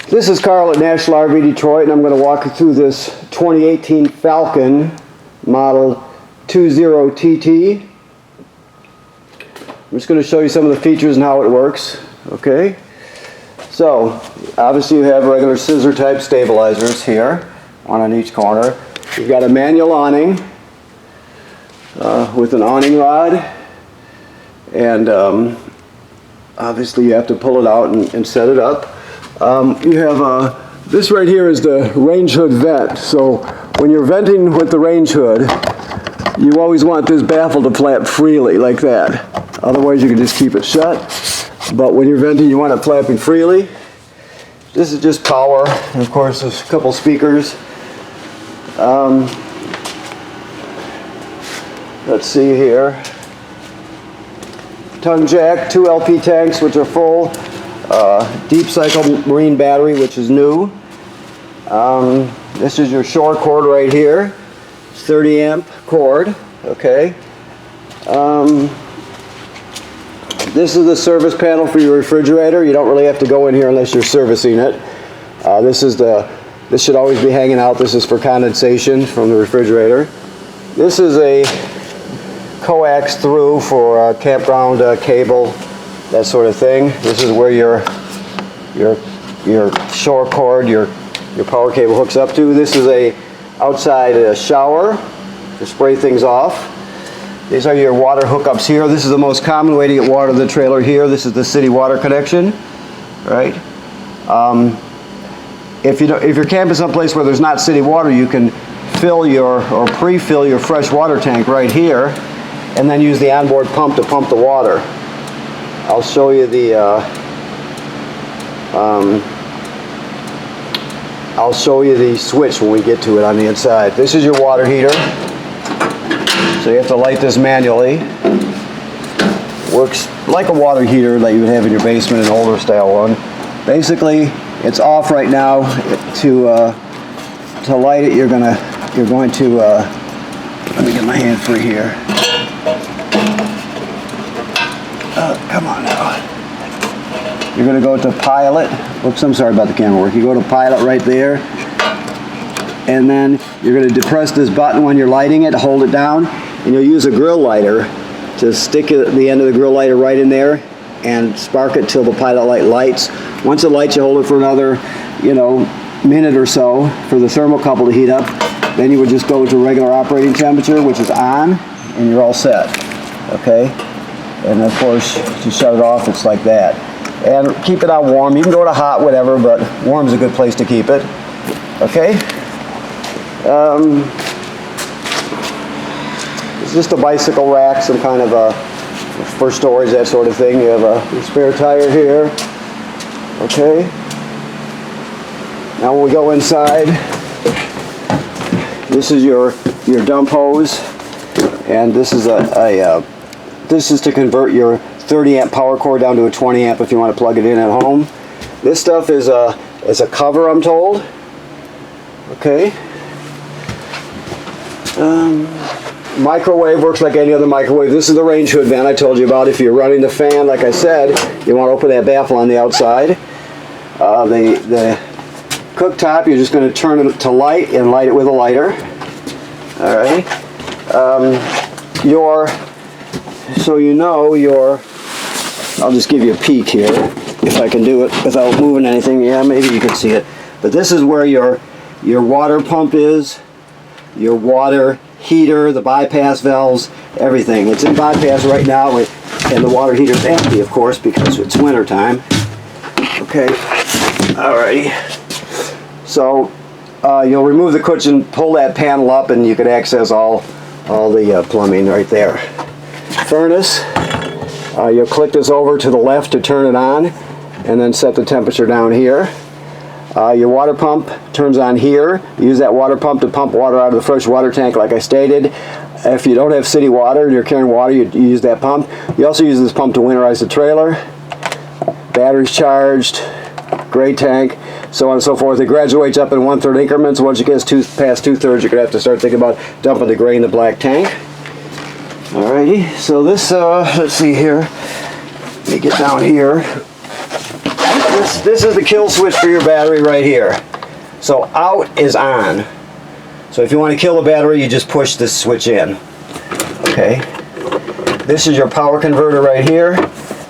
This is Carl at National RV Detroit, and I'm going to walk you through this 2018 Falcon Model F20TT. I'm just going to show you some of the features and how it works. Okay, so obviously you have regular scissor type stabilizers here, one on each corner. You've got a manual awning with an awning rod, and obviously you have to pull it out and set it up. You have this right here is the range hood vent. So when you're venting with the range hood, you always want this baffle to flap freely like that. Otherwise you can just keep it shut. But when you're venting, you want it flapping freely. This is just power. And of course there's a couple speakers. Let's see here. Ton jack, 2 LP tanks which are full. Deep cycle marine battery, which is new. This is your shore cord right here. It's 30 amp cord. Okay. This is the service panel for your refrigerator. You don't really have to go in here unless you're servicing it. This should always be hanging out. This is for condensation from the refrigerator. This is a coax through for campground cable, that sort of thing. This is where your shore cord, your power cable hooks up to. This is a outside shower to spray things off. These are your water hookups here. This is the most common way to get water to the trailer here. This is the city water connection, right? If you're camping someplace where there's not city water, you can fill or pre-fill your fresh water tank right here, and then use the onboard pump to pump the water. I'll show you the switch when we get to it on the inside. This is your water heater. So you have to light this manually. Works like a water heater that you would have in your basement, an older style one. Basically, it's off right now. To light it, you're going to let me get my hand free here. Come on now. You're going to go to pilot. Oops, I'm sorry about the camera work. You go to pilot right there, and then you're going to depress this button when you're lighting it, hold it down, and you'll use a grill lighter to stick the end of the grill lighter right in there and spark it till the pilot light lights. Once it lights, you hold it for another, minute or so for the thermocouple to heat up. Then you would just go to regular operating temperature, which is on, and you're all set. Okay? And of course, to shut it off, it's like that. And keep it on warm. You can go to hot, whatever, but warm is a good place to keep it. Okay? It's just a bicycle rack, some kind of for storage, that sort of thing. You have a spare tire here. Okay? Now when we go inside, this is your dump hose, and this is this is to convert your 30 amp power cord down to a 20 amp if you want to plug it in at home. This stuff is a cover, I'm told. Okay. Microwave works like any other microwave. This is the range hood vent I told you about. If you're running the fan, like I said, you want to open that baffle on the outside. The cooktop, you're just going to turn it to light and light it with a lighter. All right. I'll just give you a peek here, if I can do it without moving anything. Yeah, maybe you can see it. But this is where your water pump is, your water heater, the bypass valves, everything. It's in bypass right now, and the water heater's empty, of course, because it's winter time. Okay. Alrighty. So you'll remove the cushion, pull that panel up, and you can access all the plumbing right there. Furnace. You'll click this over to the left to turn it on, and then set the temperature down here. Your water pump turns on here. You use that water pump to pump water out of the fresh water tank, like I stated. If you don't have city water and you're carrying water, you use that pump. You also use this pump to winterize the trailer. Batteries charged, gray tank, so on and so forth. It graduates up in 1/3 increments. Once it gets past 2/3, you're going to have to start thinking about dumping the gray in the black tank. Alrighty, so this, let's see here. Let me get down here. this is the kill switch for your battery right here. So out is on. So if you want to kill the battery, you just push this switch in. Okay. This is your power converter right here.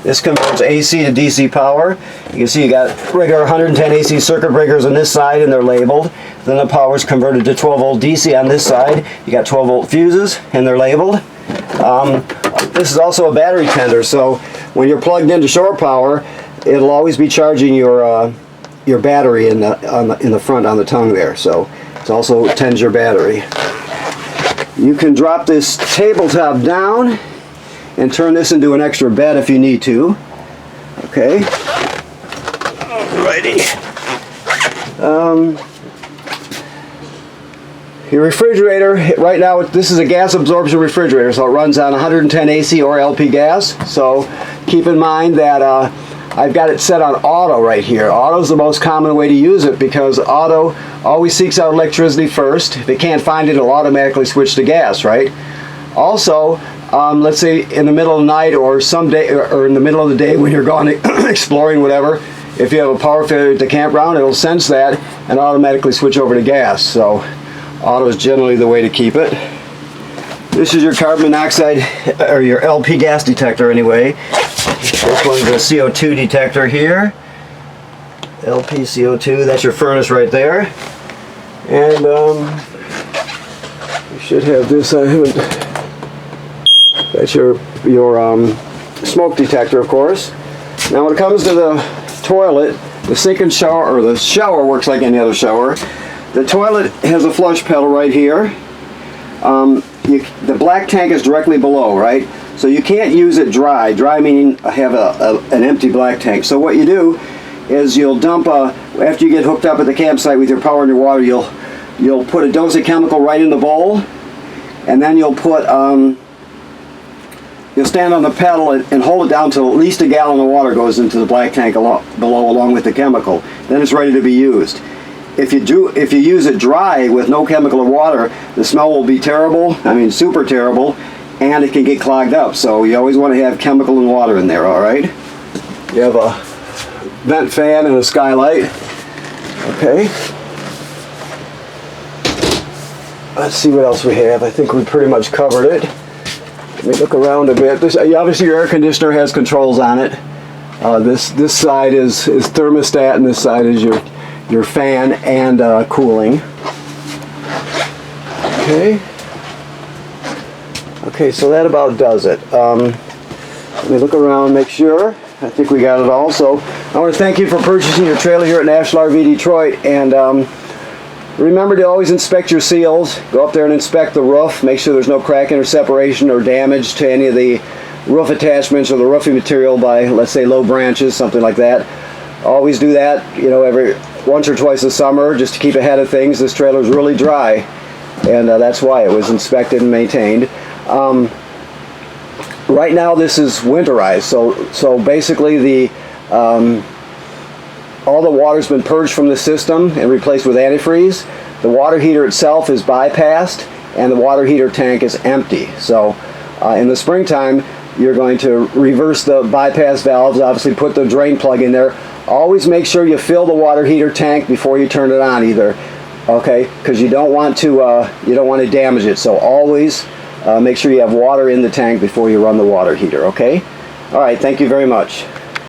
This converts AC to DC power. You can see you got regular 110 AC circuit breakers on this side and they're labeled. Then the power is converted to 12 volt DC on this side. You got 12 volt fuses and they're labeled. This is also a battery tender, so when you're plugged into shore power, it'll always be charging your battery in the front on the tongue there. So it also tends your battery. You can drop this tabletop down and turn this into an extra bed if you need to. Okay. Alrighty. Your refrigerator, right now this is a gas absorption refrigerator, so it runs on 110 AC or LP gas. So keep in mind that I've got it set on auto right here. Auto is the most common way to use it because auto always seeks out electricity first. If it can't find it, it'll automatically switch to gas, right? Also, let's say in the middle of the night or someday or in the middle of the day when you're gone exploring, whatever, if you have a power failure at the campground, it'll sense that and automatically switch over to gas. So auto is generally the way to keep it. This is your carbon monoxide, or your LP gas detector anyway. This one's a CO2 detector here. LP CO2, that's your furnace right there. And you should have this, I haven't, that's your smoke detector, of course. Now when it comes to the toilet, the sink and shower, or the shower works like any other shower. The toilet has a flush pedal right here. The black tank is directly below, right? So you can't use it dry. Dry meaning have an empty black tank. So what you do is you'll dump after you get hooked up at the campsite with your power and your water, you'll put a dose of chemical right in the bowl, and then you'll put you'll stand on the pedal and hold it down till at least a gallon of water goes into the black tank below along with the chemical. Then it's ready to be used. If you use it dry with no chemical or water, the smell will be terrible, I mean super terrible, and it can get clogged up. So you always want to have chemical and water in there, alright? You have a vent fan and a skylight. Okay. Let's see what else we have. I think we pretty much covered it. Let me look around a bit. Obviously your air conditioner has controls on it. This side is thermostat and this side is your fan and cooling. Okay, so that about does it. Let me look around, make sure. I think we got it all. So I want to thank you for purchasing your trailer here at National RV Detroit, and remember to always inspect your seals. Go up there and inspect the roof. Make sure there's no cracking or separation or damage to any of the roof attachments or the roofing material by, let's say, low branches, something like that. Always do that, you know, every once or twice a summer just to keep ahead of things. This trailer is really dry, and that's why it was inspected and maintained. Right now this is winterized, so basically all the water's been purged from the system and replaced with antifreeze. The water heater itself is bypassed and the water heater tank is empty. So in the springtime you're going to reverse the bypass valves, obviously put the drain plug in there. Always make sure you fill the water heater tank before you turn it on either, okay? Because you don't want to damage it. So always make sure you have water in the tank before you run the water heater, okay? All right, thank you very much.